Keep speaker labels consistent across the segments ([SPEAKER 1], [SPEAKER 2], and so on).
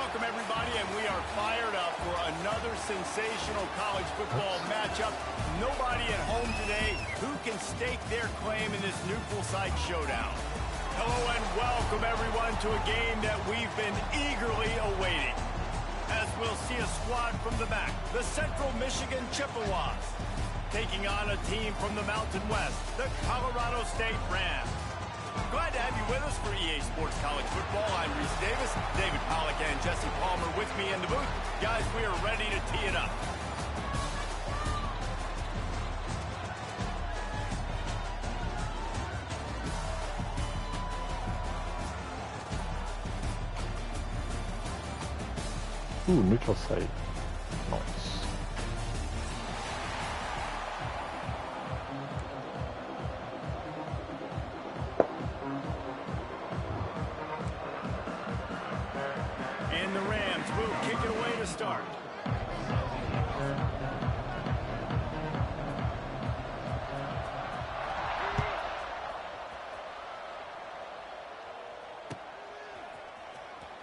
[SPEAKER 1] welcome everybody, and we are fired up for another sensational college football matchup. Nobody at home today who can stake their claim in this neutral site showdown. Hello and welcome everyone to a game that we've been eagerly awaiting. As we'll see a squad from the back, the Central Michigan Chippewas, taking on a team from the Mountain West, the Colorado State Rams. Glad to have you with us for EA Sports College Football. I'm Reese Davis, David Pollack and Jesse Palmer with me in the booth. Guys, we are ready to tee it up.
[SPEAKER 2] Ooh, neutral site. Nice.
[SPEAKER 1] And the Rams will kick it away to start.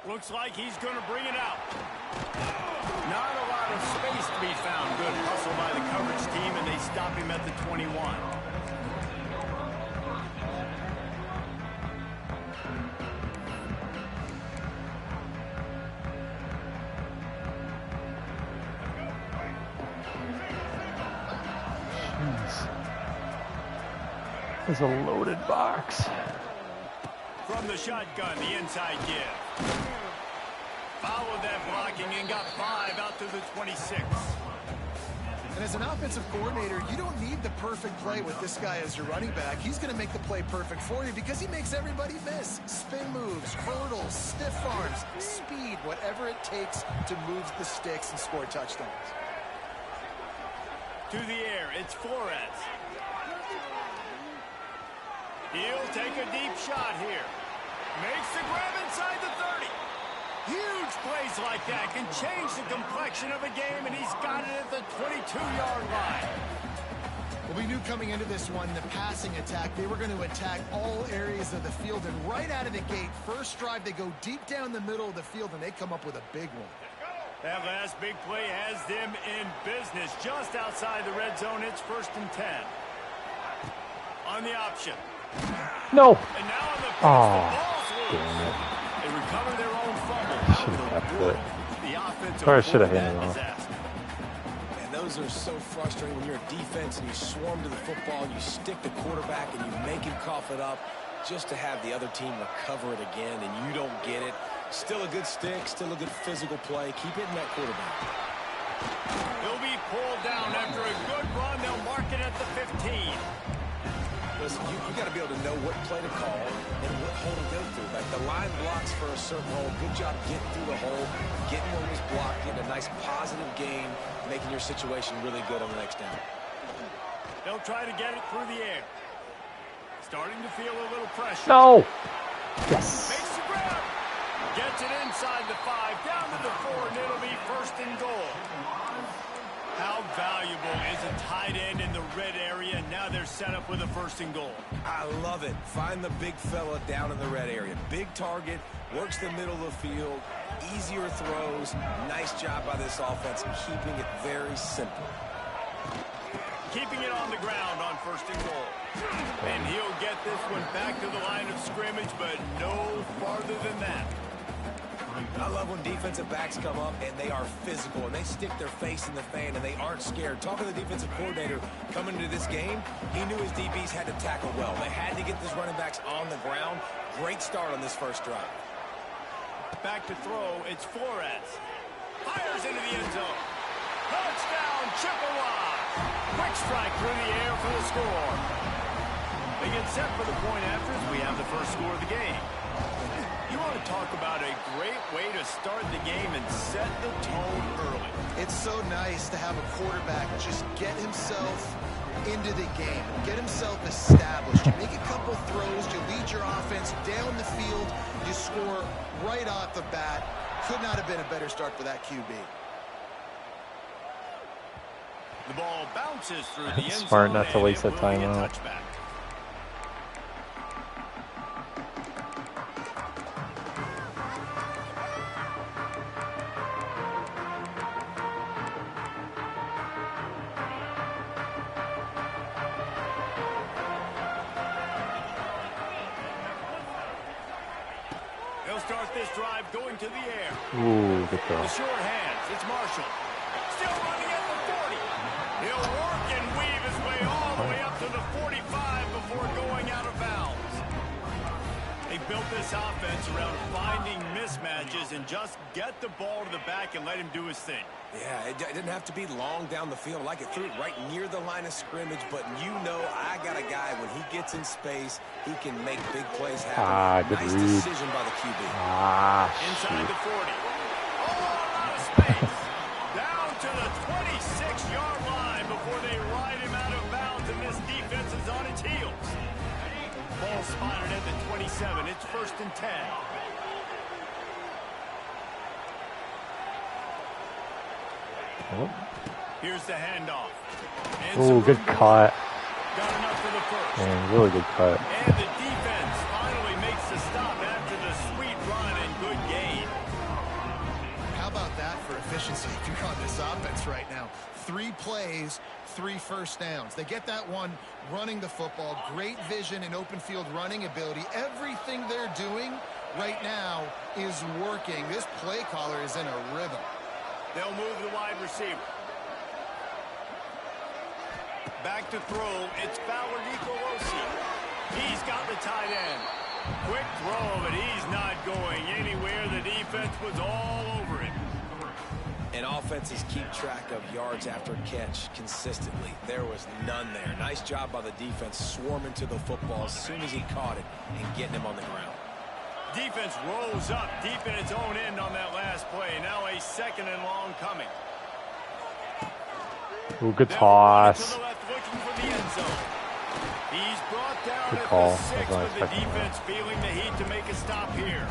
[SPEAKER 1] Looks like he's going to bring it out. Not a lot of space to be found. Good hustle by the coverage team, and they stop him at the 21.
[SPEAKER 2] There's a loaded box.
[SPEAKER 1] From the shotgun, the inside give. Followed that blocking and got 5 out to the 26.
[SPEAKER 3] And as an offensive coordinator, you don't need the perfect play with this guy as your running back. He's going to make the play perfect for you because he makes everybody miss. Spin moves, hurdles, stiff arms, speed, whatever it takes to move the sticks and score touchdowns.
[SPEAKER 1] To the air, it's Flores. He'll take a deep shot here. Makes the grab inside the 30. Huge plays like that can change the complexion of a game, and he's got it at the 22-yard line.
[SPEAKER 3] Well, we knew coming into this one, the passing attack, they were going to attack all areas of the field, and right out of the gate, first drive, they go deep down the middle of the field, and they come up with a big one.
[SPEAKER 1] That last big play has them in business. Just outside the red zone, it's 1st and 10. On the option.
[SPEAKER 2] No.
[SPEAKER 1] And now on the pass, the ball's loose. They recover their own fumble.
[SPEAKER 2] Should have kept it.
[SPEAKER 1] The offense
[SPEAKER 2] Probably should have handed it off.
[SPEAKER 4] And those are so frustrating when you're a defense and you swarm to the football and you stick the quarterback and you make him cough it up just to have the other team recover it again and you don't get it. Still a good stick, still a good physical play. Keep hitting that quarterback.
[SPEAKER 1] He'll be pulled down after a good run. They'll mark it at the 15.
[SPEAKER 4] Listen, you got to be able to know what play to call and what hole to go through. Like the line blocks for a certain hole. Good job getting through the hole, getting where it was blocked, getting a nice positive gain, making your situation really good on the next down.
[SPEAKER 1] They'll try to get it through the air. Starting to feel a little pressure.
[SPEAKER 2] No. Yes.
[SPEAKER 1] Makes the grab. Gets it inside the 5, down to the 4, and it'll be 1st and goal. How valuable is a tight end in the red area? Now they're set up with a 1st and goal.
[SPEAKER 4] I love it. Find the big fella down in the red area. Big target, works the middle of the field, easier throws. Nice job by this offense, keeping it very simple.
[SPEAKER 1] Keeping it on the ground on 1st and goal. And he'll get this one back to the line of scrimmage, but no farther than that.
[SPEAKER 4] I love when defensive backs come up and they are physical and they stick their face in the fan and they aren't scared. Talking to the defensive coordinator coming into this game, he knew his DBs had to tackle well. They had to get these running backs on the ground. Great start on this first drive.
[SPEAKER 1] Back to throw, it's Flores. Fires into the end zone. Touchdown, Chippewas. Quick strike through the air for the score. They get set for the point after as we have the first score of the game. You want to talk about a great way to start the game and set the tone early.
[SPEAKER 3] It's so nice to have a quarterback just get himself into the game, get himself established. You make a couple throws, you lead your offense down the field, you score right off the bat. Could not have been a better start for that QB.
[SPEAKER 1] The ball bounces through the end zone.
[SPEAKER 2] Smart not to waste that timeout.
[SPEAKER 1] They'll start this drive going to the air.
[SPEAKER 2] Ooh, good throw.
[SPEAKER 1] The short hands. It's Marshall. Still running at the 40. He'll work and weave his way all the way up to the 45 before going out of bounds. They built this offense around finding mismatches and just get the ball to the back and let him do his thing.
[SPEAKER 4] Yeah, it didn't have to be long down the field. Like it threw it right near the line of scrimmage, but you know I got a guy, when he gets in space, he can make big plays happen.
[SPEAKER 2] Good
[SPEAKER 4] nice
[SPEAKER 2] read.
[SPEAKER 4] decision by the QB.
[SPEAKER 1] Inside the 40. Oh, out of space. Down to the 26-yard line before they ride him out of bounds, and this defense is on its heels. Ball spotted at the 27. It's 1st and 10.
[SPEAKER 2] Oh,
[SPEAKER 1] Here's the handoff.
[SPEAKER 2] ooh, good cut.
[SPEAKER 1] Got enough for the first.
[SPEAKER 2] Man, really good cut.
[SPEAKER 1] And the defense finally makes the stop after the sweet run and good gain.
[SPEAKER 3] How about that for efficiency if you're on this offense right now? 3 plays, 3 first downs. They get that one running the football. Great vision and open field running ability. Everything they're doing right now is working. This play caller is in a rhythm.
[SPEAKER 1] They'll move the wide receiver. Back to throw. It's Fowler Nicolosi. He's got the tight end. Quick throw, but he's not going anywhere. The defense was all over it.
[SPEAKER 4] And offenses keep track of yards after catch consistently. There was none there. Nice job by the defense swarming to the football as soon as he caught it and getting him on the ground.
[SPEAKER 1] Defense rolls up deep in its own end on that last play. Now a 2nd and long coming.
[SPEAKER 2] Ooh, good toss.
[SPEAKER 1] To the left, looking for the end zone. He's brought down
[SPEAKER 2] Good
[SPEAKER 1] at
[SPEAKER 2] call.
[SPEAKER 1] the 6
[SPEAKER 2] That's
[SPEAKER 1] with the
[SPEAKER 2] what I expected.
[SPEAKER 1] defense feeling the heat to make a stop here.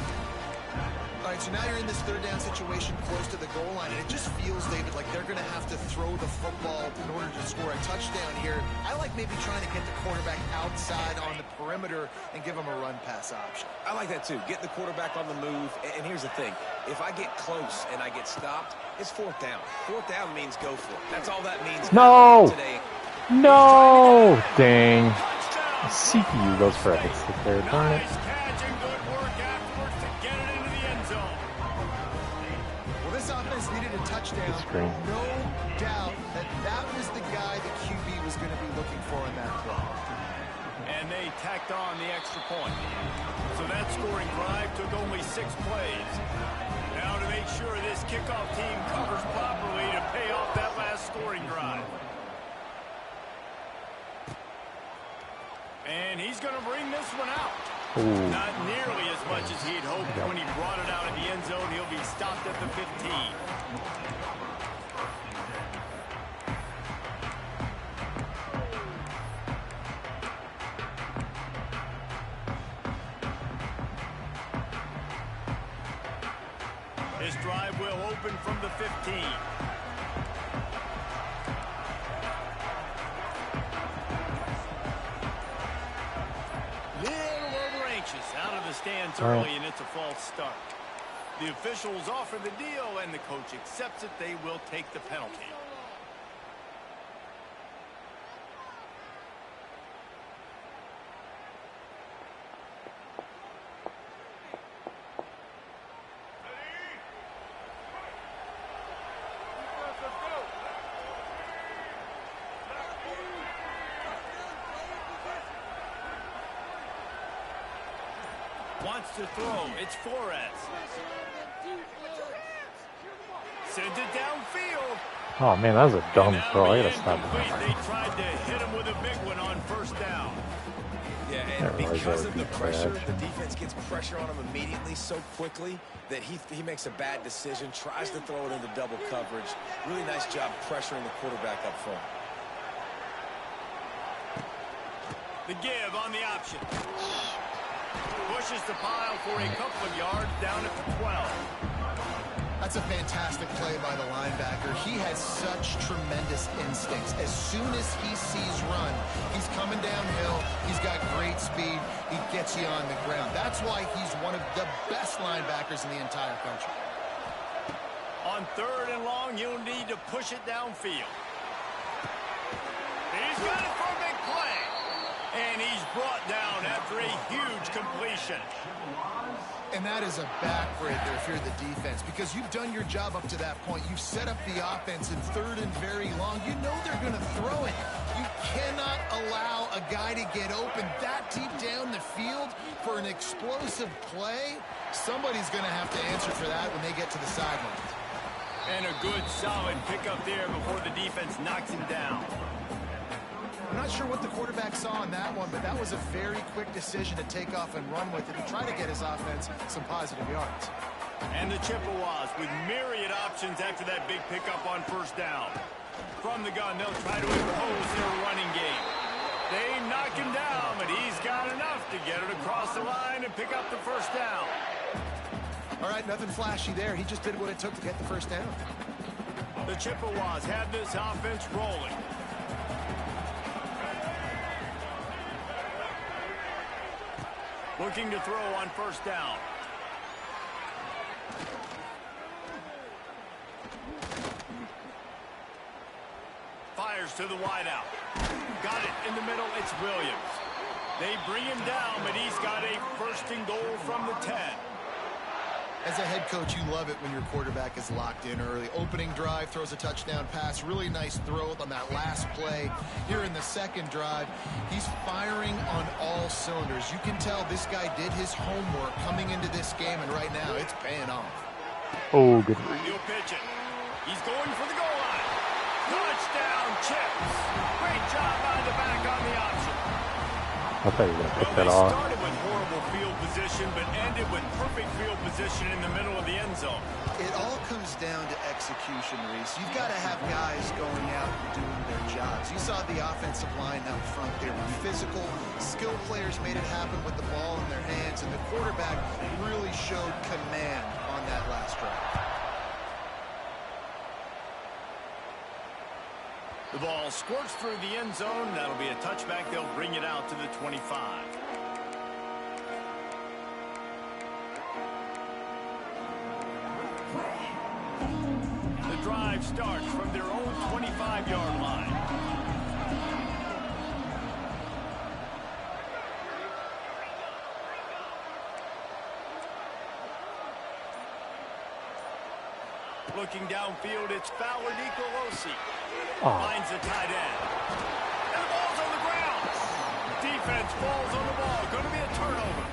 [SPEAKER 3] All right, so now you're in this 3rd down situation close to the goal line, and it just feels, David, like they're going to have to throw the football in order to score a touchdown here. I like maybe trying to get the quarterback outside on the perimeter and give him a run-pass option.
[SPEAKER 4] I like that too. Getting the quarterback on the move. And here's the thing. If I get close and I get stopped, it's 4th down. 4th down means go for it. That's all that means.
[SPEAKER 2] No!
[SPEAKER 4] Today.
[SPEAKER 2] No! Dang. CPU goes for a hit stick there. Darn it.
[SPEAKER 1] Nice catch and good work afterwards to get it into the end zone.
[SPEAKER 3] Well, this offense needed a touchdown.
[SPEAKER 2] Screen.
[SPEAKER 3] No doubt that that was the guy the QB was going to be looking for in that play.
[SPEAKER 1] And they tacked on the extra point. So that scoring drive took only 6 plays. Now to make sure this kickoff team covers properly to pay off that last scoring drive. And he's going to bring this one out.
[SPEAKER 2] Ooh.
[SPEAKER 1] Not nearly as much as he'd hoped when he brought it out of the end zone. He'll be stopped at the 15. This drive will open from the 15. Out of the stands early, and it's a false start. The officials offer the deal, and the coach accepts it. They will take the penalty. Wants to throw. It's Flores. Sends it downfield.
[SPEAKER 2] Oh, man, that was a dumb throw. I gotta
[SPEAKER 1] That'll
[SPEAKER 2] stop
[SPEAKER 1] be incomplete.
[SPEAKER 2] that.
[SPEAKER 1] They tried to hit him with a big one on 1st down.
[SPEAKER 4] Yeah,
[SPEAKER 2] That
[SPEAKER 4] and
[SPEAKER 2] was
[SPEAKER 4] because
[SPEAKER 2] a
[SPEAKER 4] of the
[SPEAKER 2] good
[SPEAKER 4] pressure,
[SPEAKER 2] play
[SPEAKER 4] the
[SPEAKER 2] action.
[SPEAKER 4] defense gets pressure on him immediately so quickly that he makes a bad decision, tries to throw it into double coverage. Really nice job pressuring the quarterback up front.
[SPEAKER 1] The give on the option. Pushes the pile for a couple of yards down at the 12.
[SPEAKER 3] That's a fantastic play by the linebacker. He has such tremendous instincts. As soon as he sees run, he's coming downhill. He's got great speed. He gets you on the ground. That's why he's one of the best linebackers in the entire country.
[SPEAKER 1] On 3rd and long, you'll need to push it downfield. He's got it for a big play. And he's brought down after a huge completion.
[SPEAKER 3] And that is a backbreaker if you're the defense, because you've done your job up to that point. You've set up the offense in 3rd and very long. You know they're going to throw it. You cannot allow a guy to get open that deep down the field for an explosive play. Somebody's going to have to answer for that when they get to the sidelines.
[SPEAKER 1] And a good, solid pickup there before the defense knocks him down.
[SPEAKER 3] I'm not sure what the quarterback saw on that one, but that was a very quick decision to take off and run with it and try to get his offense some positive yards.
[SPEAKER 1] And the Chippewas with myriad options after that big pickup on 1st down. From the gun, they'll try to impose their running game. They knock him down, but he's got enough to get it across the line and pick up the 1st down.
[SPEAKER 3] All right, nothing flashy there. He just did what it took to get the 1st down.
[SPEAKER 1] The Chippewas have this offense rolling. Looking to throw on 1st down. Fires to the wideout. Got it in the middle. It's Williams. They bring him down, but he's got a 1st and goal from the 10.
[SPEAKER 3] As a head coach, you love it when your quarterback is locked in early. Opening drive, throws a touchdown pass. Really nice throw on that last play. Here in the 2nd drive, he's firing on all cylinders. You can tell this guy did his homework coming into this game, and right now it's paying off.
[SPEAKER 2] Oh, good.
[SPEAKER 1] He'll pitch it. He's going for the goal line. Touchdown, Chips. Great job by the back on the option.
[SPEAKER 2] I thought you were going to pick
[SPEAKER 1] Well,
[SPEAKER 2] that
[SPEAKER 1] they
[SPEAKER 2] off.
[SPEAKER 1] started with horrible field position, but ended with perfect field position in the middle of the end zone.
[SPEAKER 3] It all comes down to execution, Reese. You've got to have guys going out and doing their jobs. You saw the offensive line out front. They were physical. Skilled players made it happen with the ball in their hands, and the quarterback really showed command on that last drive.
[SPEAKER 1] The ball squirts through the end zone. That'll be a touchback. They'll bring it out to the 25. The drive starts from their own 25-yard line. Looking downfield, it's Fowler Nicolosi. Finds the tight end. And the ball's on the ground. Defense falls on the ball. Going to be a turnover.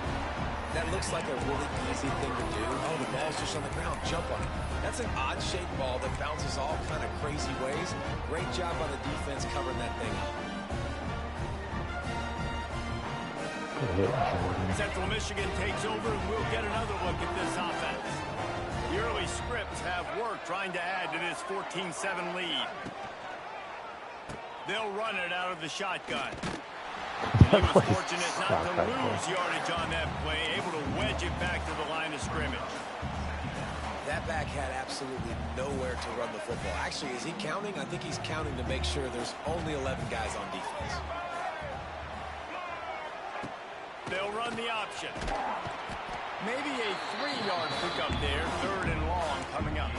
[SPEAKER 4] That looks like a really easy thing to do. Oh, the ball's just on the ground. Jump on it. That's an odd-shaped ball that bounces all kind of crazy ways. Great job on the defense covering that thing up.
[SPEAKER 1] Central Michigan takes over, and we'll get another look at this offense. The early scripts have worked trying to add to this 14-7 lead. They'll run it out of the shotgun. He was fortunate not to lose yardage on that play, able to wedge it back to the line of scrimmage.
[SPEAKER 4] That back had absolutely nowhere to run the football. Actually, is he counting? I think he's counting to make sure there's only 11 guys on defense.
[SPEAKER 1] They'll run the option. Maybe a 3-yard pickup there, 3rd and long coming up.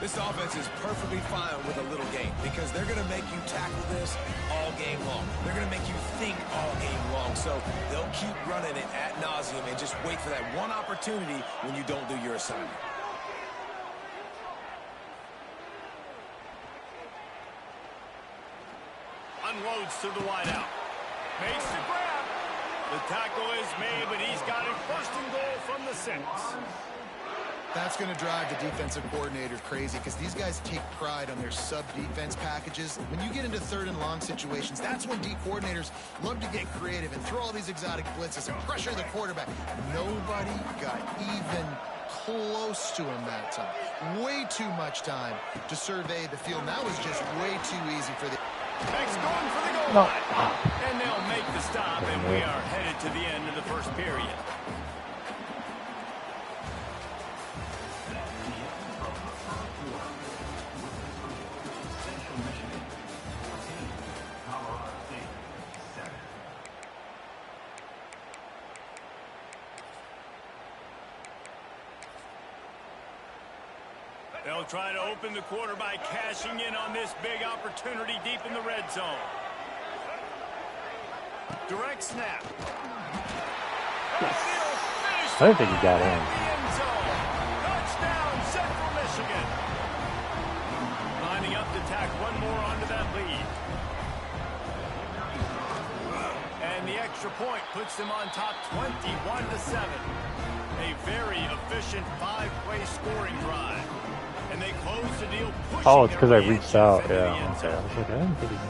[SPEAKER 4] This offense is perfectly fine with a little game because they're going to make you tackle this all game long. They're going to make you think all game long. So they'll keep running it ad nauseum and just wait for that one opportunity when you don't do your assignment.
[SPEAKER 1] Unloads to the wideout. Makes the grab. The tackle is made, but he's got it 1st and goal from the 6.
[SPEAKER 3] That's going to drive the defensive coordinator crazy because these guys take pride on their sub-defense packages. When you get into 3rd and long situations, that's when D coordinators love to get creative and throw all these exotic blitzes and pressure the quarterback. Nobody got even close to him that time. Way too much time to survey the field. And that was just way too easy for the...
[SPEAKER 1] X going for the goal line. And they'll make the stop, and we are headed to the end of the 1st period. They'll try to open the quarter by cashing in on this big opportunity deep in the red zone. Direct snap.
[SPEAKER 2] Yes. I don't think he got in.
[SPEAKER 1] Touchdown, Central Michigan. Lining up to tack one more onto that lead. And the extra point puts them on top 21-7. A very efficient 5-play scoring drive. And they close the deal.
[SPEAKER 2] Oh, it's because I reached out. Yeah. Okay. I was like, I didn't think he got in.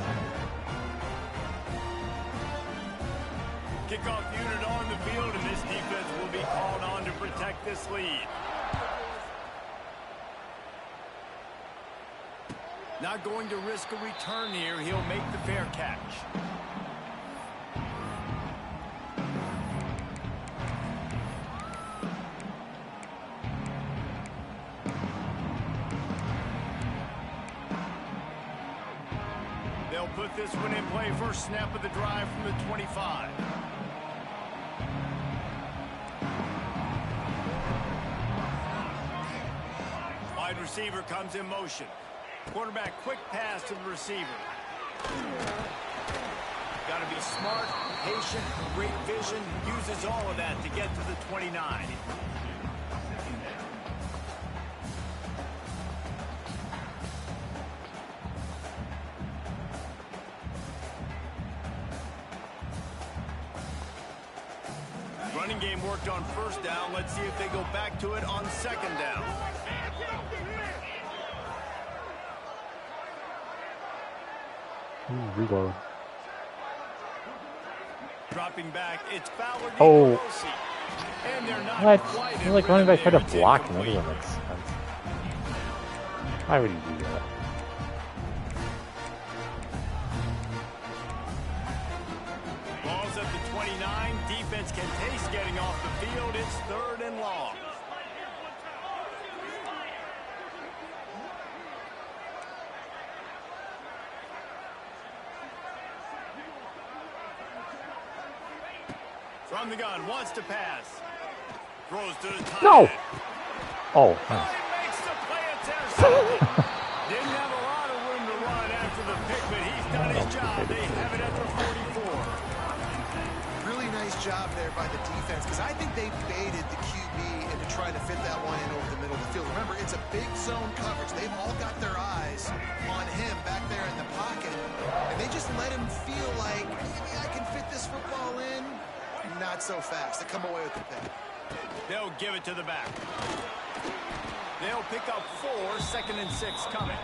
[SPEAKER 1] Kickoff unit on the field, and this defense will be called on to protect this lead. Not going to risk a return here. He'll make the fair catch. They'll put this one in play. First snap of the drive from the 25. Wide receiver comes in motion. Quarterback quick pass to the receiver. Got to be smart, patient, great vision. Uses all of that to get to the 29. Running game worked on first down. Let's see if they go back to it on second down.
[SPEAKER 2] Ooh, reload.
[SPEAKER 1] Dropping back, it's Fowler.
[SPEAKER 2] Oh.
[SPEAKER 1] And they're not
[SPEAKER 2] What?
[SPEAKER 1] quite
[SPEAKER 2] You're like running back trying to block him. That doesn't make sense. Why would you do that?
[SPEAKER 1] Ball's at the 29. Defense can taste getting off the field. It's 3rd and long. From the gun, wants to pass. Throws to the tight
[SPEAKER 2] No!
[SPEAKER 1] end.
[SPEAKER 2] Oh,
[SPEAKER 1] He
[SPEAKER 2] nice.
[SPEAKER 1] makes the play intercepted. Didn't have a lot of room to run after the pick, but he's done his job. They have it at the 44.
[SPEAKER 3] Really nice job there by the defense, because I think they baited the QB into trying to fit that one in over the middle of the field. Remember, it's a big zone coverage. They've all got their eyes on him back there in the pocket, and they just let him feel like, maybe I can fit this football in. Not so fast. They come away with the pick.
[SPEAKER 1] They'll give it to the back. They'll pick up 4, 2nd and 6 coming.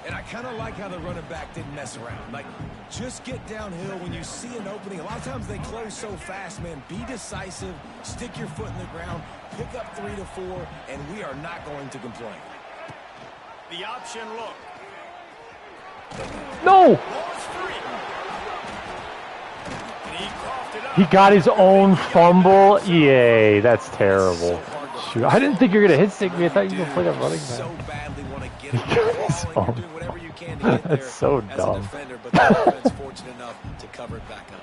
[SPEAKER 4] And I kind of like how the running back didn't mess around. Like, just get downhill when you see an opening. A lot of times they close so fast, man. Be decisive, stick your foot in the ground, pick up 3 to 4, and we are not going to complain.
[SPEAKER 1] The option look.
[SPEAKER 2] No!
[SPEAKER 1] Ball is free. And he coughed it up.
[SPEAKER 2] He got his own fumble. Yay, that's terrible. Shoot, I didn't think you were going to hit stick me. I thought you were going to play that running
[SPEAKER 4] So
[SPEAKER 2] back.
[SPEAKER 4] badly want to get it. You're doing whatever you can to get there.
[SPEAKER 2] That's so
[SPEAKER 4] as
[SPEAKER 2] dumb.
[SPEAKER 4] a defender, but the defense fortunate enough to cover it back up.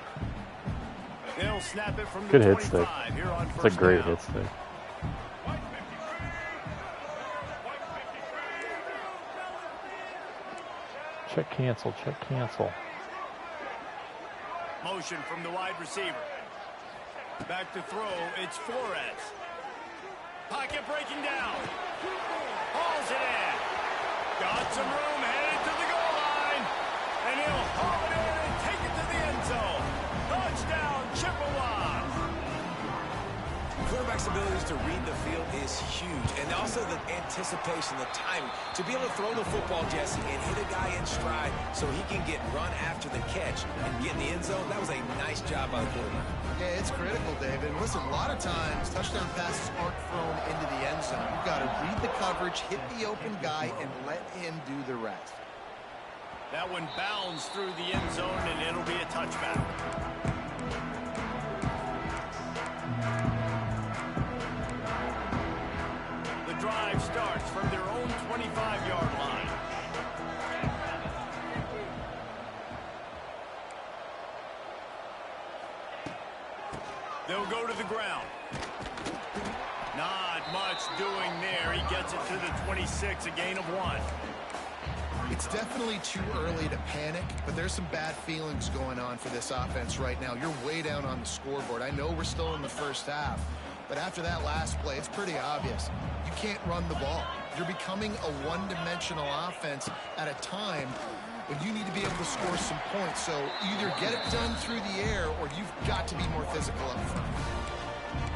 [SPEAKER 1] They'll snap it from the
[SPEAKER 2] Good hit
[SPEAKER 1] 25
[SPEAKER 2] stick.
[SPEAKER 1] here on
[SPEAKER 2] It's a
[SPEAKER 1] first
[SPEAKER 2] great
[SPEAKER 1] down.
[SPEAKER 2] hit stick. Check cancel, check cancel.
[SPEAKER 1] Motion from the wide receiver. Back to throw, it's Flores. Pocket breaking down. Hauls it in. Got some room, headed to the goal line. And he'll haul it in and take it to the end zone. Touchdown, Chippewas.
[SPEAKER 4] Quarterback's abilities to read the field is huge. And also the anticipation, the timing. To be able to throw the football, Jesse, and hit a guy in stride so he can get run after the catch and get in the end zone, that was a nice job by the quarterback.
[SPEAKER 3] Yeah, it's critical, David. And listen, a lot of times, touchdown passes aren't thrown into the end zone. You've got to read the coverage, hit the open guy, and let him do the rest.
[SPEAKER 1] That one bounds through the end zone, and it'll be a touchback. The drive starts from their own 25-yard line. They'll go to the ground. Not much doing there. He gets it to the 26, a gain of 1.
[SPEAKER 3] It's definitely too early to panic, but there's some bad feelings going on for this offense right now. You're way down on the scoreboard. I know we're still in the first half, but after that last play, it's pretty obvious. You can't run the ball. You're becoming a one-dimensional offense at a time when you need to be able to score some points. So either get it done through the air or you've got to be more physical up front.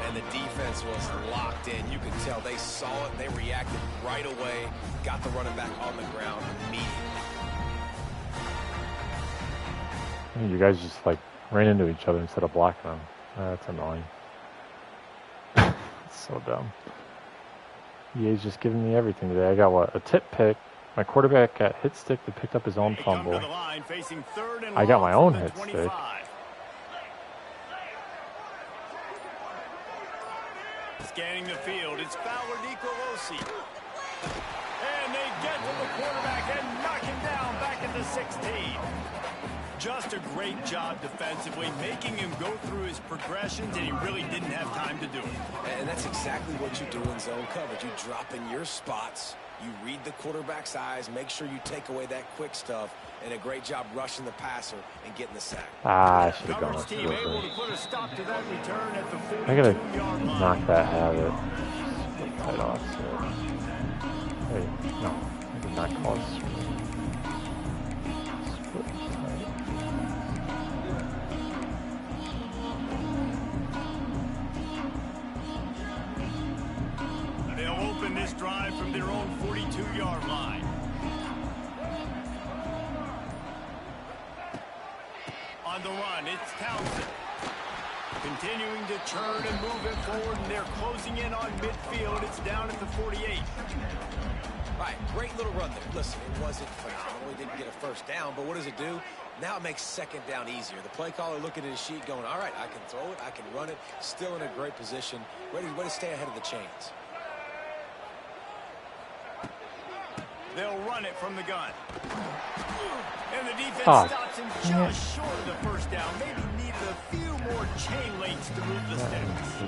[SPEAKER 4] And the defense was locked in. You could tell they saw it. They reacted right away. Got the running back on the ground immediately.
[SPEAKER 2] You guys just like ran into each other instead of blocking them. That's annoying. It's so dumb. EA's just giving me everything today. I got what? A tip pick. My quarterback got hit stick that picked up his own fumble. I got my own hit stick.
[SPEAKER 1] Scanning the field, it's Fowler Nicolosi. And they get to the quarterback and knock him down back at the 16. Just a great job defensively, making him go through his progressions, and he really didn't have time to do it.
[SPEAKER 4] And that's exactly what you do in zone coverage. You drop in your spots, you read the quarterback's eyes, make sure you take away that quick stuff, and a great job rushing the passer and getting the sack.
[SPEAKER 2] I should have gone with
[SPEAKER 1] team able to put a stop to that return at the 42-yard line.
[SPEAKER 2] I gotta knock that habit. Right off. So. Hey, no, I did not call it.
[SPEAKER 1] They'll open this drive from their own 42-yard line. On the run, it's Townsend. Continuing to turn and move it forward, and they're closing in on midfield. It's down at the 48.
[SPEAKER 4] All right, great little run there. Listen, it wasn't phenomenal. He didn't get a first down, but what does it do? Now it makes second down easier. The play caller looking at his sheet going, all right, I can throw it, I can run it, still in a great position, ready to stay ahead of the chains.
[SPEAKER 1] They'll run it from the gun. And the defense stops him just short of the first down. Maybe needed a few more chain links to move the sticks.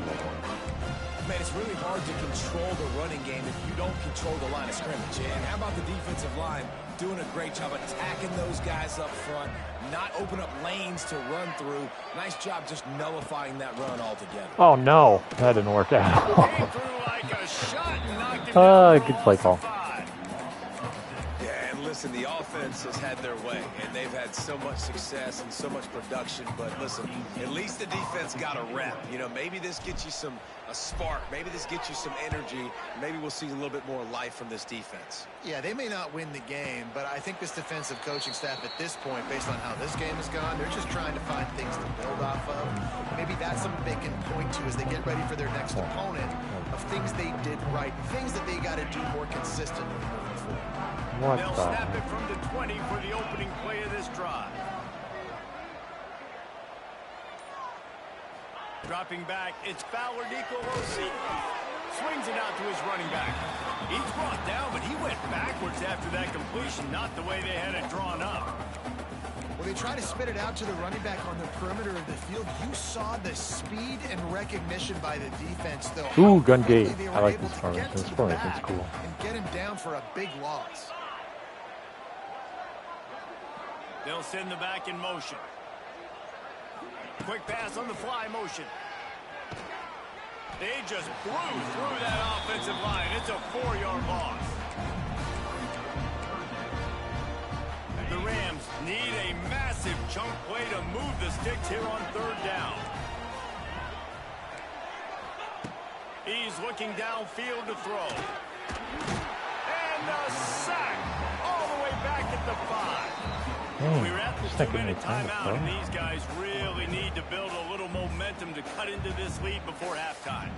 [SPEAKER 4] Man, it's really hard to control the running game if you don't control the line of scrimmage. And how about the defensive line doing a great job attacking those guys up front, not open up lanes to run through. Nice job just nullifying that run altogether.
[SPEAKER 2] Oh no, that didn't work out.
[SPEAKER 1] Came through like a shot and knocked him down.
[SPEAKER 2] Good play call.
[SPEAKER 4] Listen, the offense has had their way, and they've had so much success and so much production. But listen, at least the defense got a rep. You know, maybe this gets you a spark. Maybe this gets you some energy. Maybe we'll see a little bit more life from this defense.
[SPEAKER 3] Yeah, they may not win the game, but I think this defensive coaching staff at this point, based on how this game has gone, they're just trying to find things to build off of. Maybe that's something they can point to as they get ready for their next opponent of things they did right, things that they got to do more consistently moving forward.
[SPEAKER 1] They'll snap it from the 20 for the opening play of this drive. Dropping back, it's Fowler Nicolosi. Swings it out to his running back. He's brought down, but he went backwards after that completion, not the way they had it drawn up.
[SPEAKER 3] When they try to spit it out to the running back on the perimeter of the field, you saw the speed and recognition by the defense, though.
[SPEAKER 2] Ooh, gun gate. I like this formation. This formation's cool.
[SPEAKER 3] And get him down for a big loss.
[SPEAKER 1] They'll send the back in motion. Quick pass on the fly motion. They just blew through that offensive line. It's a 4-yard loss. The Rams need a massive chunk play to move the sticks here on third down. He's looking downfield to throw. And a sack all the way back at the 5. We're at the 2-minute timeout, and these guys really need to build a little momentum to cut into this lead before halftime.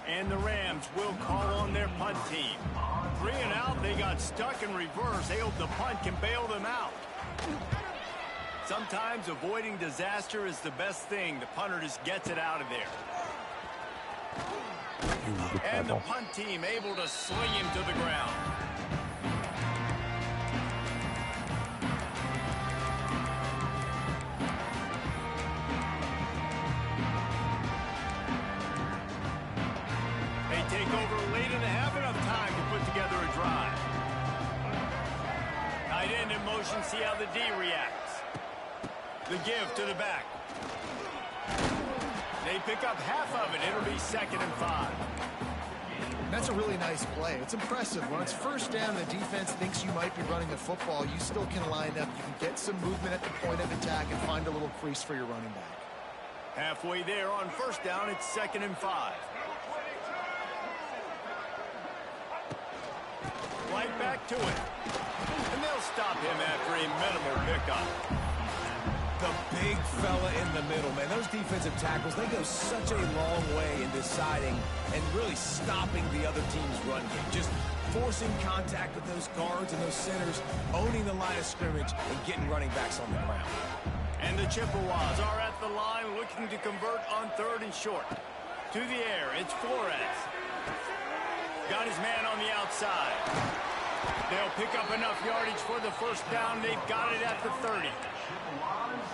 [SPEAKER 1] And the Rams will call on their punt team. 3 and out, they got stuck in reverse. They hope the punt can bail them out. Sometimes avoiding disaster is the best thing. The punter just gets it out of there. And the punt team able to sling him to the ground. Take over late in the half, enough time to put together a drive. end in motion, see how the D reacts. The give to the back. They pick up half of it. It'll be 2nd and 5.
[SPEAKER 3] That's a really nice play. It's impressive. When it's first down, the defense thinks you might be running the football. You still can line up. You can get some movement at the point of attack and find a little crease for your running back.
[SPEAKER 1] Halfway there on first down, it's 2nd and 5. Right back to it. And they'll stop him after a minimal pickup.
[SPEAKER 4] The big fella in the middle, man. Those defensive tackles, they go such a long way in deciding and really stopping the other team's run game. Just forcing contact with those guards and those centers, owning the line of scrimmage, and getting running backs on the ground.
[SPEAKER 1] And the Chippewas are at the line looking to convert on 3rd and short. To the air, it's Flores. Got his man on the outside. They'll pick up enough yardage for the first down. They've got it at the 30.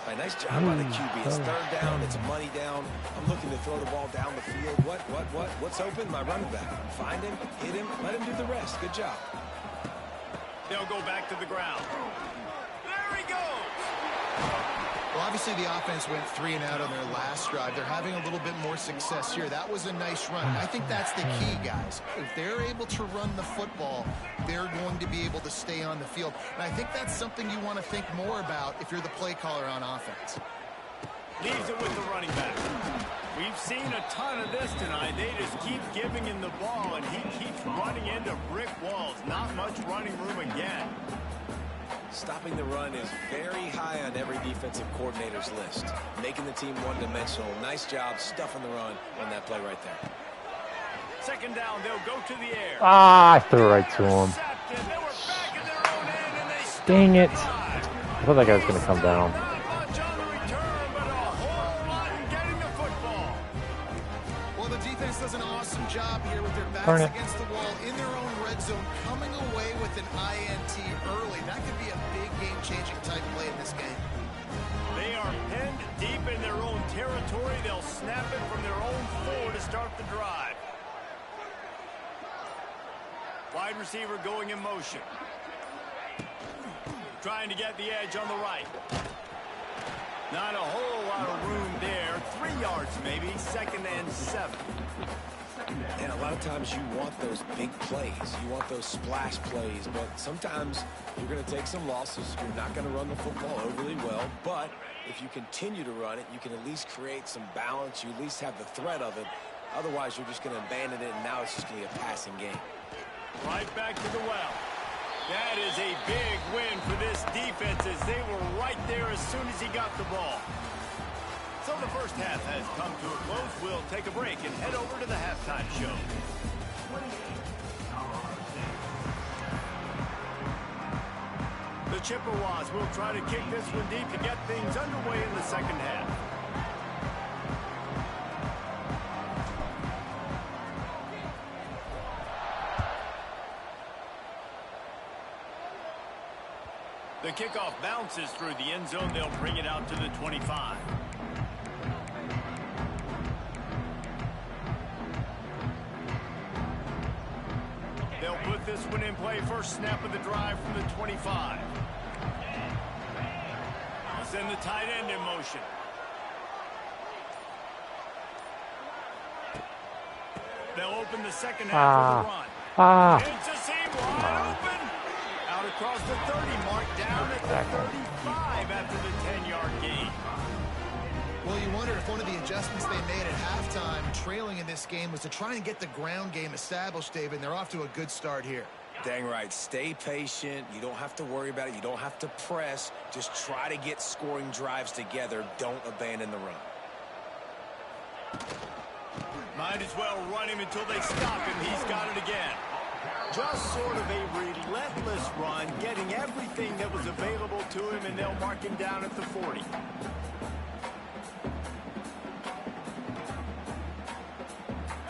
[SPEAKER 4] Right, nice job by the QB. It's 3rd down. It's a money down. I'm looking to throw the ball down the field. What's open? My running back. Find him, hit him, let him do the rest. Good job.
[SPEAKER 1] They'll go back to the ground. There he goes.
[SPEAKER 3] Well, obviously the offense went 3 and out on their last drive. They're having a little bit more success here. That was a nice run. I think that's the key, guys. If they're able to run the football, they're going to be able to stay on the field. And I think that's something you want to think more about if you're the play caller on offense.
[SPEAKER 1] Leaves it with the running back. We've seen a ton of this tonight. They just keep giving him the ball, and he keeps running into brick walls. Not much running room again.
[SPEAKER 4] Stopping the run is very high on every defensive coordinator's list. Making the team one-dimensional. Nice job stuffing the run on that play right there.
[SPEAKER 1] 2nd down, they'll go to the air.
[SPEAKER 2] Ah, I threw it right to him. Dang it. I thought that guy was going to come down.
[SPEAKER 3] Well, the defense does an awesome job here with their backs against the wall in their own red zone, coming away with an INT early. That could be a big game-changing type play in this game.
[SPEAKER 1] They are pinned deep in their own territory. They'll snap it from their own 4 to start the drive. Wide receiver going in motion. Trying to get the edge on the right. Not a whole lot of room there. 3 yards maybe. 2nd and 7.
[SPEAKER 4] And a lot of times you want those big plays. You want those splash plays. But sometimes you're going to take some losses. You're not going to run the football overly well. But if you continue to run it, you can at least create some balance. You at least have the threat of it. Otherwise, you're just going to abandon it, and now it's just going to be a passing game.
[SPEAKER 1] Right back to the well. That is a big win for this defense as they were right there as soon as he got the ball. So the first half has come to a close. We'll take a break and head over to the halftime show. The Chippewas will try to kick this one deep to get things underway in the 2nd half. The kickoff bounces through the end zone. They'll bring it out to the 25. They'll put this one in play. First snap of the drive from the 25. They'll send the tight end in motion. They'll open the 2nd half with a run. It's a seam wide open. Out across the 30 mark, down at the 35 after the 10-yard gain.
[SPEAKER 3] Well, you wonder if one of the adjustments they made at halftime, trailing in this game, was to try and get the ground game established, David, and they're off to a good start here.
[SPEAKER 4] Dang right. Stay patient. You don't have to worry about it. You don't have to press. Just try to get scoring drives together. Don't abandon the run.
[SPEAKER 1] Might as well run him until they stop him. He's got it again. Just sort of a relentless run, getting everything that was available to him, and they'll mark him down at the 40.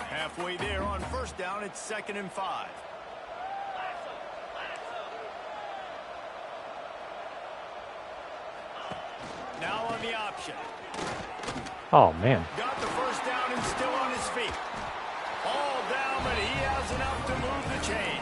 [SPEAKER 1] Halfway there on first down, it's 2nd and 5. Now on the option.
[SPEAKER 2] Oh, man.
[SPEAKER 1] Got the first down and still on his feet. All down, but he has enough to move the chains.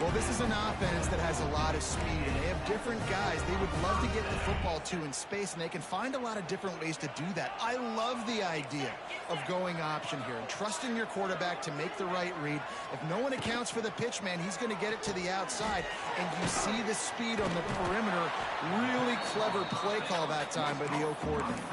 [SPEAKER 3] Well, this is an offense that has a lot of speed, and they have different guys they would love to get the football to in space, and they can find a lot of different ways to do that. I love the idea of going option here and trusting your quarterback to make the right read. If no one accounts for the pitch, man, he's going to get it to the outside, and you see the speed on the perimeter. Really clever play call that time by the O coordinator.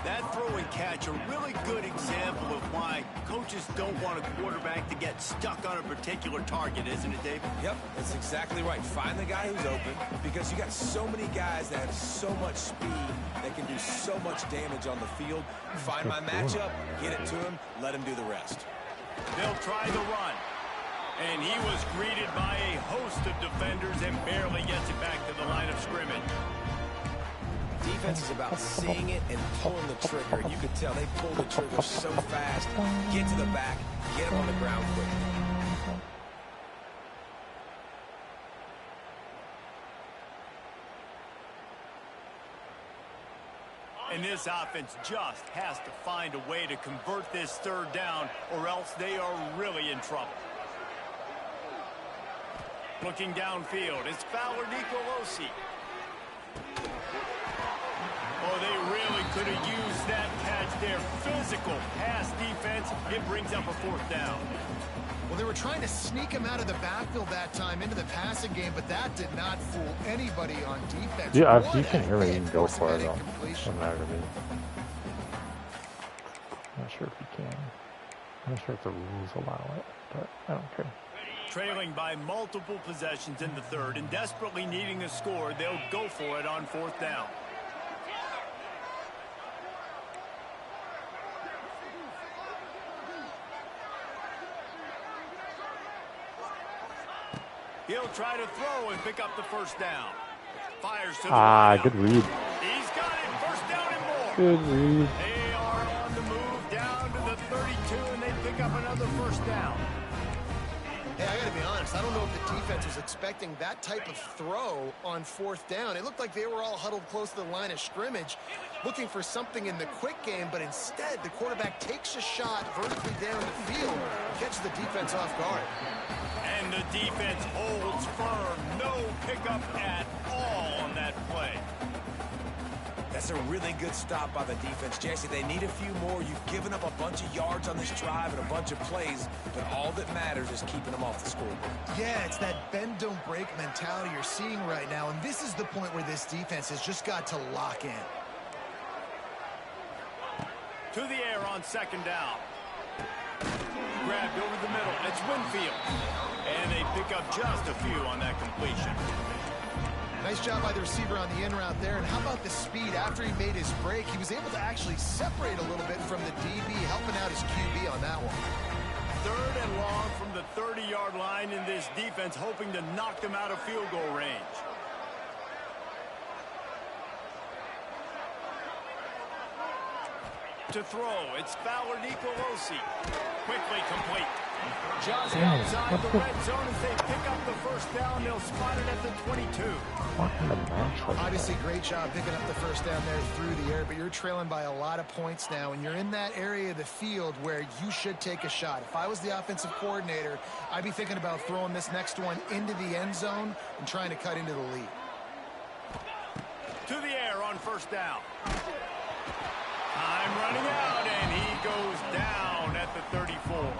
[SPEAKER 1] That throw and catch, a really good example of why coaches don't want a quarterback to get stuck on a particular target, isn't it, David?
[SPEAKER 4] Yep, that's exactly right. Find the guy who's open, because you got so many guys that have so much speed that can do so much damage on the field. Find my matchup, get it to him, let him do the rest.
[SPEAKER 1] They'll try the run. And he was greeted by a host of defenders and barely gets it back to the line of scrimmage.
[SPEAKER 4] Defense is about seeing it and pulling the trigger. You can tell they pull the trigger so fast. Get to the back, get him on the ground quick.
[SPEAKER 1] And this offense just has to find a way to convert this third down, or else they are really in trouble. Looking downfield, it's Fowler Nicolosi. Oh, they really could have used that catch there. Physical pass defense. It brings up a fourth down.
[SPEAKER 3] Well, they were trying to sneak him out of the backfield that time into the passing game, but that did not fool anybody on defense.
[SPEAKER 2] Yeah, if you can hear me, you can go for it, though. Doesn't matter to me. I'm not sure if you can. I'm not sure if the rules allow it, but I don't care.
[SPEAKER 1] Trailing by multiple possessions in the third and desperately needing a score, they'll go for it on fourth down. He'll try to throw and pick up the first down. Fires to the
[SPEAKER 2] good read.
[SPEAKER 1] He's got it. First down and more.
[SPEAKER 2] Good read.
[SPEAKER 1] They are on the move down to the 32, and they pick up another first down.
[SPEAKER 3] Hey, I got to be honest. I don't know if the defense was expecting that type of throw on fourth down. It looked like they were all huddled close to the line of scrimmage, looking for something in the quick game, but instead the quarterback takes a shot vertically down the field and catches the defense off guard.
[SPEAKER 1] And the defense holds firm. No pickup at all on that play.
[SPEAKER 4] That's a really good stop by the defense, Jesse. They need a few more. You've given up a bunch of yards on this drive and a bunch of plays, but all that matters is keeping them off the scoreboard.
[SPEAKER 3] Yeah, it's that bend, don't break mentality you're seeing right now, and this is the point where this defense has just got to lock in.
[SPEAKER 1] To the air on second down. Grabbed over the middle. It's Winfield. And they pick up just a few on that completion.
[SPEAKER 3] Nice job by the receiver on the in route there. And how about the speed? After he made his break, he was able to actually separate a little bit from the DB, helping out his QB on that one.
[SPEAKER 1] Third and long from the 30-yard line in this defense, hoping to knock them out of field goal range. To throw, it's Fowler Nicolosi. Quickly complete. Just outside the red zone as they pick up the first down. They'll spot it at the 22.
[SPEAKER 3] Obviously, great job picking up the first down there through the air, but you're trailing by a lot of points now, and you're in that area of the field where you should take a shot. If I was the offensive coordinator, I'd be thinking about throwing this next one into the end zone and trying to cut into the lead.
[SPEAKER 1] To the air on first down. Time running out, and he goes down at the 34.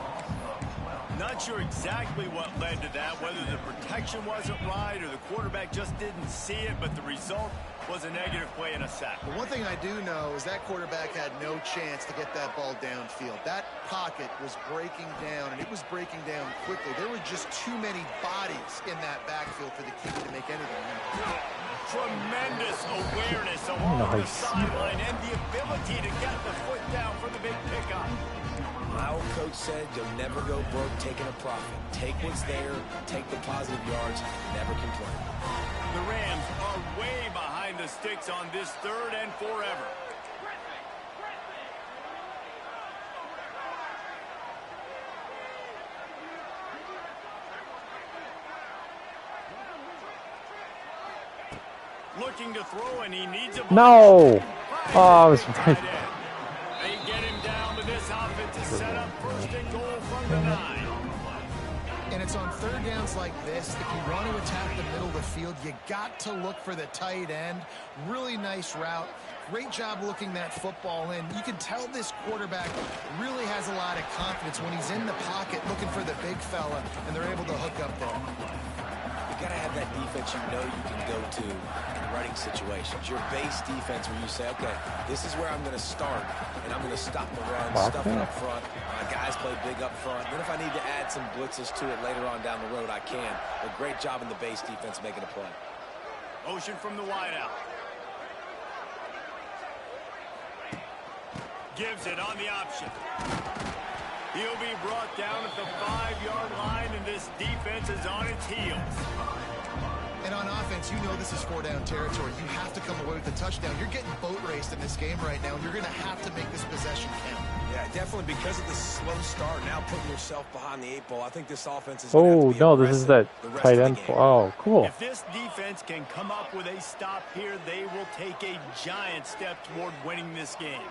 [SPEAKER 1] Not sure exactly what led to that, whether the protection wasn't right or the quarterback just didn't see it, but the result was a negative play and a sack.
[SPEAKER 3] But one thing I do know is that quarterback had no chance to get that ball downfield. That pocket was breaking down, and it was breaking down quickly. There were just too many bodies in that backfield for the keeper to make anything happen.
[SPEAKER 1] Tremendous awareness along the sideline and the ability to get the foot down for the big pickup.
[SPEAKER 4] My old coach said you'll never go broke taking a profit. Take what's there, take the positive yards, never complain.
[SPEAKER 1] The Rams are way behind the sticks on this third and forever. Looking to throw, and he needs a ball.
[SPEAKER 2] No! Oh, I was right.
[SPEAKER 1] They get him down, but this offense is set up first and goal from the 9.
[SPEAKER 3] And it's on third downs like this, if you want to attack the middle of the field, you got to look for the tight end. Really nice route. Great job looking that football in. You can tell this quarterback really has a lot of confidence when he's in the pocket looking for the big fella, and they're able to hook up there.
[SPEAKER 4] You got to have that defense you know you can go to in running situations. Your base defense where you say, okay, this is where I'm going to start, and I'm going to stop the run, stuff it up front. My guys play big up front. Then if I need to add some blitzes to it later on down the road, I can. A great job in the base defense making a play.
[SPEAKER 1] Motion from the wideout. Gives it on the option. He'll be brought down at the 5-yard line, and this defense is on its heels.
[SPEAKER 3] And on offense, you know this is 4-down territory. You have to come away with a touchdown. You're getting boat raced in this game right now, and you're going to have to make this possession count.
[SPEAKER 4] Yeah, definitely because of the slow start, now putting yourself behind the 8 ball. I think this offense is
[SPEAKER 2] oh, no, this is that tight end. Oh, cool.
[SPEAKER 1] If this defense can come up with a stop here, they will take a giant step toward winning this game.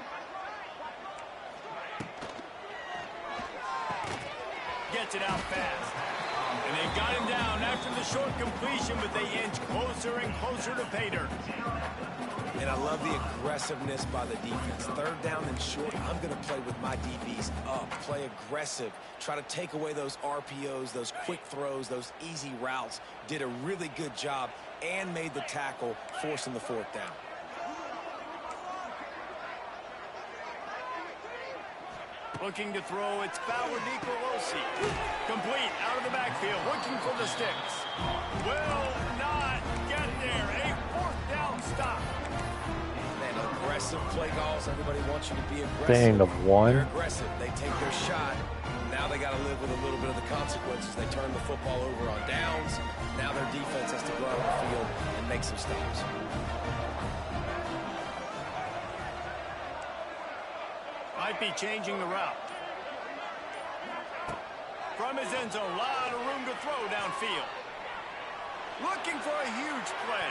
[SPEAKER 1] Gets it out fast. And they've got him down after the short completion, but they inch closer and closer to pay dirt.
[SPEAKER 4] And I love the aggressiveness by the defense. Third down and short, I'm going to play with my DBs up. Play aggressive. Try to take away those RPOs, those quick throws, those easy routes. Did a really good job and made the tackle, forcing the 4th down.
[SPEAKER 1] Looking to throw, it's Bauer DiColosi. Complete, out of the backfield, looking for the sticks. Will not get there. A 4th down stop.
[SPEAKER 4] Man, aggressive play calls. Everybody wants you to be aggressive.
[SPEAKER 2] Dang, of one.
[SPEAKER 4] They're aggressive. They take their shot. Now they got to live with a little bit of the consequences. They turn the football over on downs. Now their defense has to go out on the field and make some stops.
[SPEAKER 1] Might be changing the route. From his end zone, a lot of room to throw downfield. Looking for a huge play.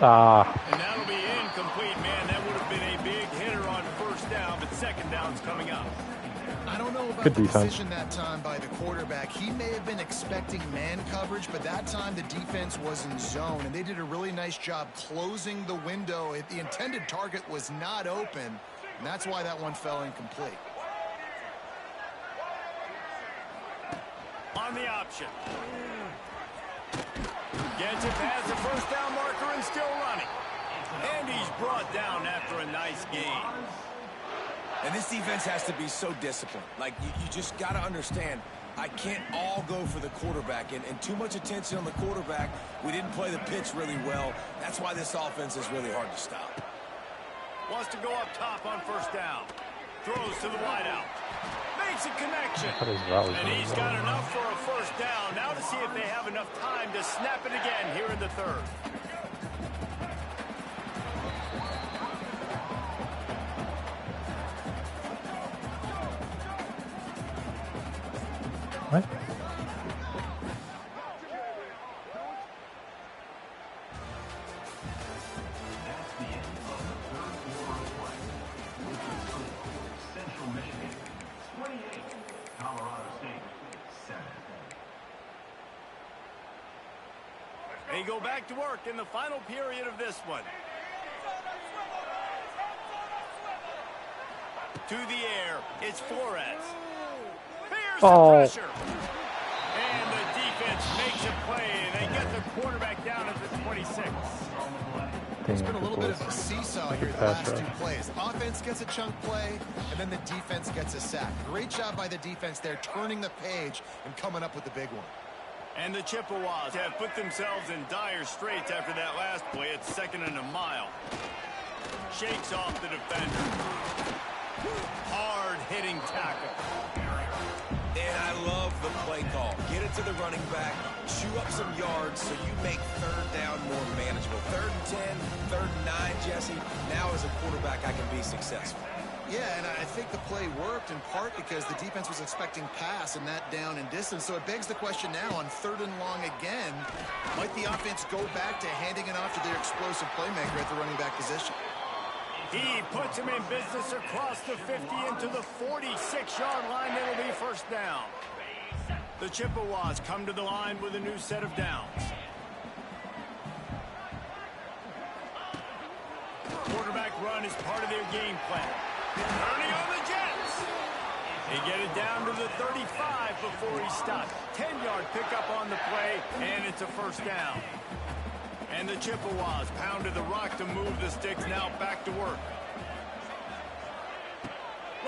[SPEAKER 1] And that'll be incomplete, man. That would have been a big hitter on 1st down, but 2nd down's coming up.
[SPEAKER 3] I don't know about the decision that time by the quarterback. He may have been expecting man coverage, but that time the defense was in zone, and they did a really nice job closing the window. The intended target was not open. And that's why that one fell incomplete.
[SPEAKER 1] On the option. Gets it past the 1st down marker and still running. And he's brought down after a nice gain.
[SPEAKER 4] And this defense has to be so disciplined. Like, you just got to understand, I can't all go for the quarterback. And too much attention on the quarterback. We didn't play the pitch really well. That's why this offense is really hard to stop.
[SPEAKER 1] Wants to go up top on 1st down. Throws to the wideout. Makes a connection. And he's got enough for a 1st down. Now to see if they have enough time to snap it again here in the 3rd.
[SPEAKER 2] What?
[SPEAKER 1] They go back to work in the final period of this one. To the air, it's Flores. Here's the pressure. And the defense makes a play. They get the quarterback down at the 26.
[SPEAKER 3] There's been a little bit of a seesaw here the last 2 plays. Offense gets a chunk play, and then the defense gets a sack. Great job by the defense there, turning the page and coming up with the big one.
[SPEAKER 1] And the Chippewas have put themselves in dire straits after that last play. It's 2nd and a mile. Shakes off the defender. Hard-hitting tackle.
[SPEAKER 4] And I love the play call. Get it to the running back, chew up some yards so you make 3rd down more manageable. 3rd and 10, 3rd and 9, Jesse. Now as a quarterback, I can be successful.
[SPEAKER 3] Yeah, and I think the play worked in part because the defense was expecting pass and that down and distance. So it begs the question now on 3rd and long again, might the offense go back to handing it off to their explosive playmaker at the running back position?
[SPEAKER 1] He puts him in business across the 50 into the 46-yard line. It'll be 1st down. The Chippewas come to the line with a new set of downs. Quarterback run is part of their game plan. Turning on the Jets. They get it down to the 35 before he stopped. 10-yard pickup on the play, and it's a first down. And the Chippewas pounded the rock to move the sticks, now back to work.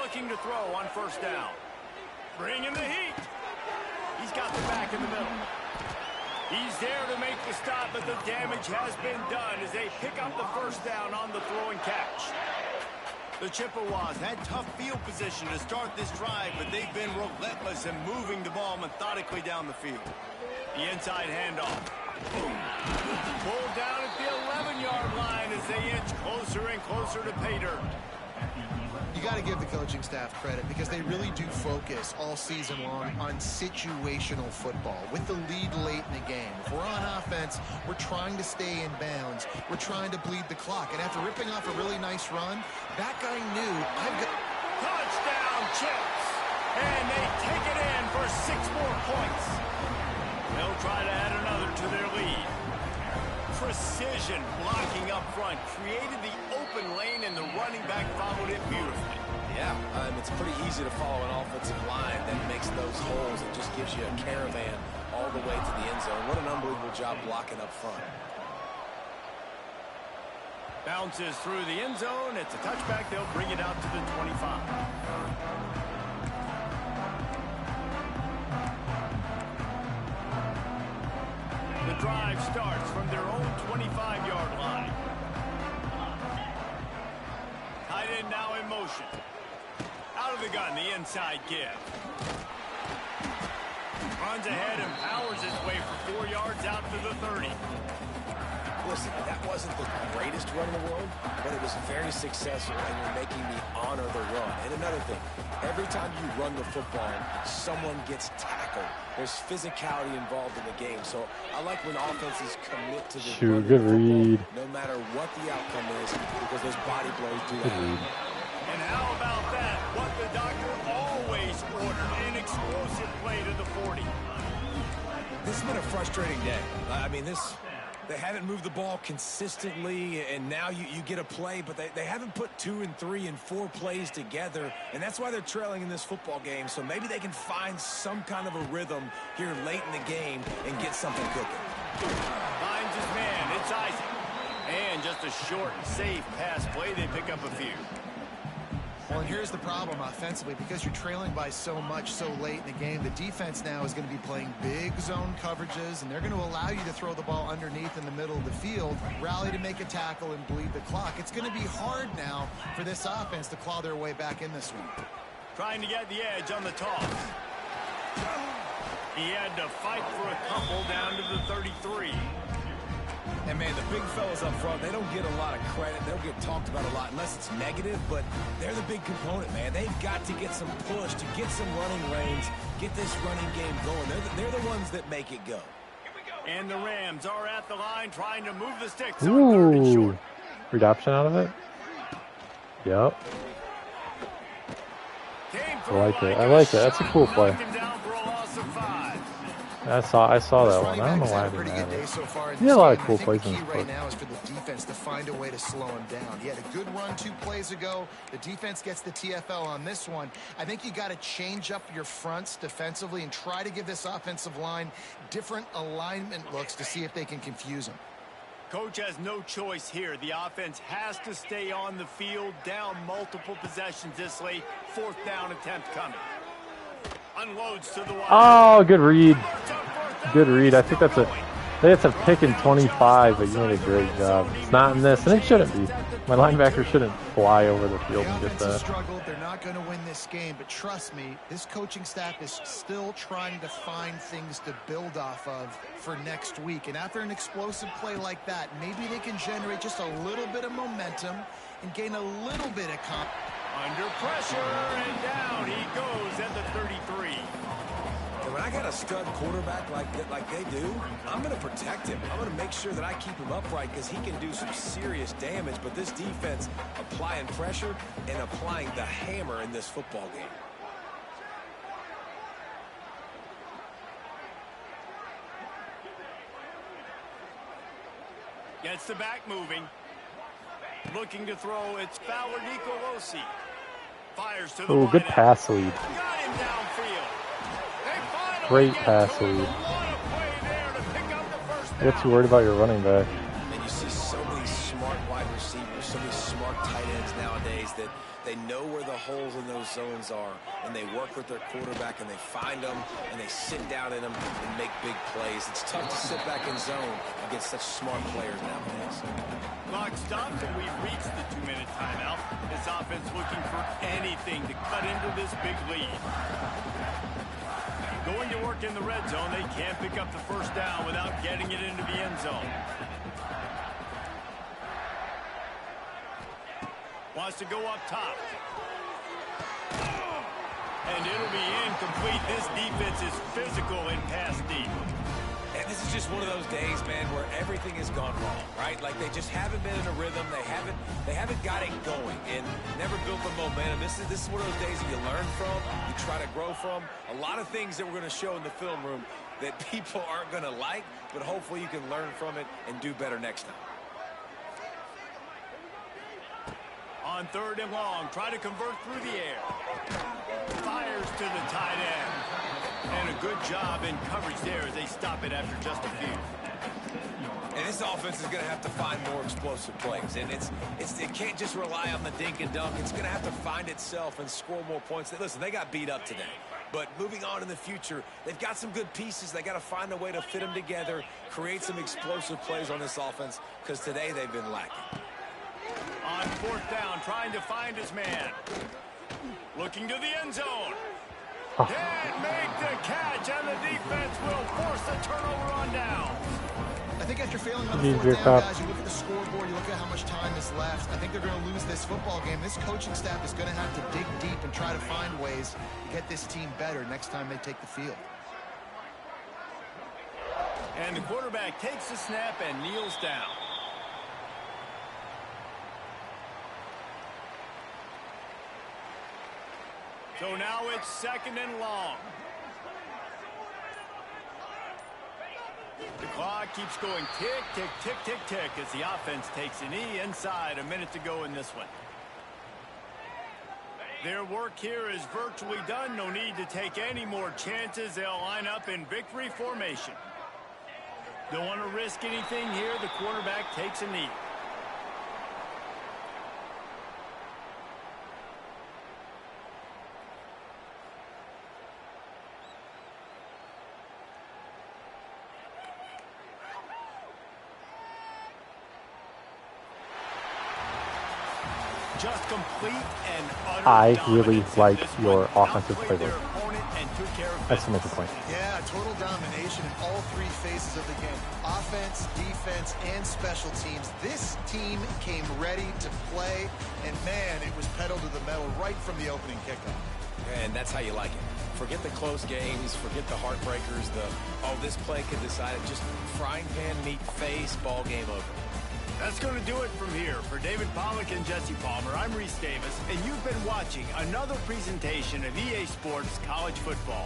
[SPEAKER 1] Looking to throw on first down. Bringing the heat. He's got the back in the middle. He's there to make the stop, but the damage has been done as they pick up the first down on the throw and catch. The Chippewas had tough field position to start this drive, but they've been relentless in moving the ball methodically down the field. The inside handoff. Pulled down at the 11-yard line as they inch closer and closer to pay dirt.
[SPEAKER 3] You got to give the coaching staff credit because they really do focus all season long on situational football with the lead late in the game. If we're on offense, we're trying to stay in bounds. We're trying to bleed the clock. And after ripping off a really nice run, that guy knew I've got...
[SPEAKER 1] Touchdown, Chips! And they take it in for 6 more points. They'll try to add another to their lead. Precision blocking up front created the open lane, and the running back followed it beautifully.
[SPEAKER 4] Yeah, it's pretty easy to follow an offensive line that makes those holes and just gives you a caravan all the way to the end zone. What an unbelievable job blocking up front.
[SPEAKER 1] Bounces through the end zone. It's a touchback. They'll bring it out to the 25. The drive starts from their own 25-yard line. Tight end now in motion. Out of the gun, the inside give. Runs ahead and powers his way for 4 yards out to the 30.
[SPEAKER 4] Listen, that wasn't the greatest run in the world, but it was very successful, and you're making me honor the run. And another thing, every time you run the football, someone gets tackled. There's physicality involved in the game, so I like when offenses commit to this.
[SPEAKER 2] Good read.
[SPEAKER 4] No matter what the outcome is, because those body blows do that.
[SPEAKER 1] And how about that? What the doctor always ordered, an explosive play to the 40.
[SPEAKER 4] This has been a frustrating day. I mean, they haven't moved the ball consistently, and now you get a play, but they haven't put 2 and 3 and 4 plays together, and that's why they're trailing in this football game. So maybe they can find some kind of a rhythm here late in the game and get something cooking.
[SPEAKER 1] Finds his man. It's Isaac. And just a short, safe pass play. They pick up a few.
[SPEAKER 3] Well, and here's the problem offensively. Because you're trailing by so much so late in the game, the defense now is going to be playing big zone coverages, and they're going to allow you to throw the ball underneath in the middle of the field, rally to make a tackle, and bleed the clock. It's going to be hard now for this offense to claw their way back in this one.
[SPEAKER 1] Trying to get the edge on the toss. He had to fight for a couple down to the 33.
[SPEAKER 4] And, man, the big fellas up front, they don't get a lot of credit. They don't get talked about a lot unless it's negative, but they're the big component, man. They've got to get some push, to get some running lanes, get this running game going. They're the ones that make it go.
[SPEAKER 1] And the Rams are at the line trying to move the sticks.
[SPEAKER 2] Ooh. Read option out of it? Yep. I like it. I like it. That's a cool play. I saw that one. I don't know why I didn't have it. He had a lot of cool plays in this book.
[SPEAKER 3] Right now is for the defense to find a way to slow him down. He had a good run 2 plays ago. The defense gets the TFL on this one. I think you got to change up your fronts defensively and try to give this offensive line different alignment looks to see if they can confuse him.
[SPEAKER 1] Coach has no choice here. The offense has to stay on the field, down multiple possessions this late. 4th down attempt coming. Unloads to the wide.
[SPEAKER 2] Oh, good read. Good read. I think that's a pick in 25, but you did a great job. It's not in this, and it shouldn't be. My linebacker shouldn't fly over the field and get that.
[SPEAKER 3] Struggled. They're not going to win this game, but trust me, this coaching staff is still trying to find things to build off of for next week. And after an explosive play like that, maybe they can generate just a little bit of momentum and gain a little bit of confidence.
[SPEAKER 1] Under pressure, and down he goes at the 33.
[SPEAKER 4] And when I got a stud quarterback like they do, I'm going to protect him. I'm going to make sure that I keep him upright because he can do some serious damage. But this defense applying pressure and applying the hammer in this football game.
[SPEAKER 1] Gets the back moving. Looking to throw, it's Fowler Nicolosi. Fires to the
[SPEAKER 2] Oh, good
[SPEAKER 1] wideout.
[SPEAKER 2] pass lead.
[SPEAKER 1] Got him downfield. They finally
[SPEAKER 2] Great
[SPEAKER 1] get
[SPEAKER 2] pass
[SPEAKER 1] to him.
[SPEAKER 2] lead.
[SPEAKER 1] What a play there to pick up the first
[SPEAKER 2] You're
[SPEAKER 1] down.
[SPEAKER 2] too worried about your running back.
[SPEAKER 4] And you see so many smart wide receivers, so many smart tight ends nowadays that they know where the holes in those zones are, and they work with their quarterback, and they find them, and they sit down in them and make big plays. It's tough to sit back in zone against such smart players nowadays.
[SPEAKER 1] Clock stopped, and we've reached the 2-minute timeout. This offense looking for anything to cut into this big lead. Going to work in the red zone. They can't pick up the first down without getting it into the end zone. Wants to go up top. And it'll be incomplete. This defense is physical and pass deep.
[SPEAKER 4] And this is just one of those days, man, where everything has gone wrong, right? Like they just haven't been in a rhythm. They haven't got it going and never built the momentum. This is one of those days that you learn from, you try to grow from. A lot of things that we're going to show in the film room that people aren't going to like, but hopefully you can learn from it and do better next time.
[SPEAKER 1] On 3rd and long, try to convert through the air. Fires to the tight end. And a good job in coverage there as they stop it after just a few.
[SPEAKER 4] And this offense is going to have to find more explosive plays. And it can't just rely on the dink and dunk. It's going to have to find itself and score more points. Listen, they got beat up today. But moving on in the future, they've got some good pieces. They got to find a way to fit them together, create some explosive plays on this offense, because today they've been lacking.
[SPEAKER 1] On 4th down, trying to find his man. Looking to the end zone. Can't make the catch, and the defense will force the turnover on down.
[SPEAKER 3] I think after failing on the 4th down, guys, you look at the scoreboard, you look at how much time is left. I think they're going to lose this football game. This coaching staff is going to have to dig deep and try to find ways to get this team better next time they take the field.
[SPEAKER 1] And the quarterback takes the snap and kneels down. So now it's 2nd and long. The clock keeps going tick, tick, tick, tick, tick as the offense takes a knee inside. A minute to go in this one. Their work here is virtually done. No need to take any more chances. They'll line up in victory formation. Don't want to risk anything here. The quarterback takes a knee. Just complete and utter
[SPEAKER 2] I really
[SPEAKER 1] dominance
[SPEAKER 2] like
[SPEAKER 1] in this
[SPEAKER 2] your
[SPEAKER 1] one.
[SPEAKER 2] offensive
[SPEAKER 1] Outplayed their
[SPEAKER 2] playbook.
[SPEAKER 1] opponent and took care of
[SPEAKER 2] That's to make a
[SPEAKER 1] business.
[SPEAKER 2] point.
[SPEAKER 3] Yeah, total domination in all 3 phases of the game. Offense, defense, and special teams. This team came ready to play, and man, it was pedal to the metal right from the opening kickoff.
[SPEAKER 4] And that's how you like it. Forget the close games, forget the heartbreakers, this play could decide it. Just frying pan meet face, ball game over.
[SPEAKER 1] That's going to do it from here. For David Pollack and Jesse Palmer, I'm Reese Davis, and you've been watching another presentation of EA Sports College Football.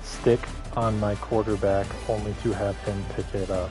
[SPEAKER 2] Stick on my quarterback only to have him pick it up.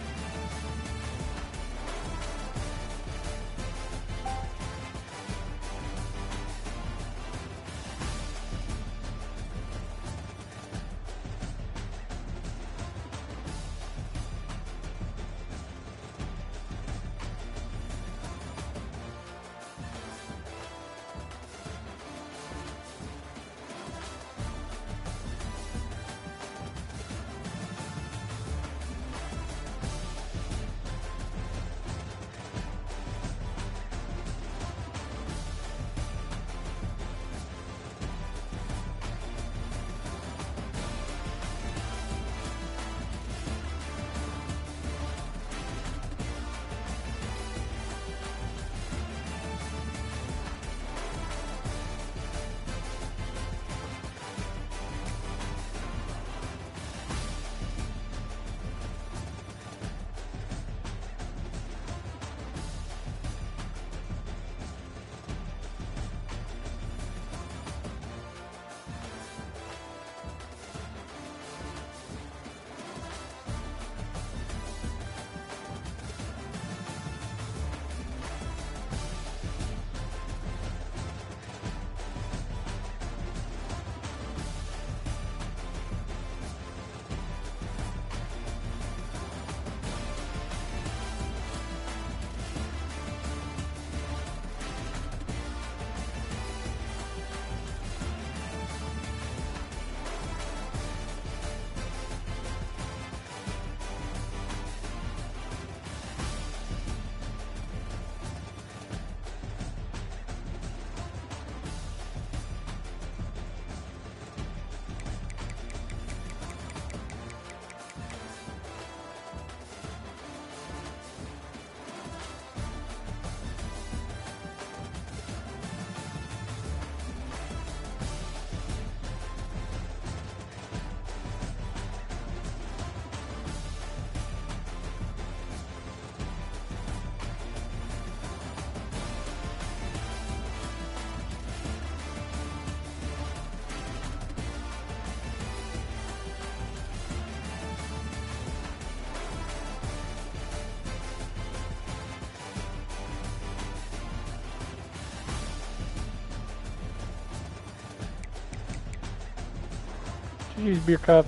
[SPEAKER 2] GG's Beer Cup.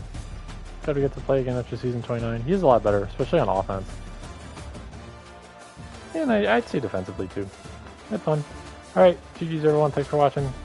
[SPEAKER 2] Glad we get to play again after season 29. He's a lot better, especially on offense. And I'd say defensively too. Had fun. Alright, GG's everyone. Thanks for watching.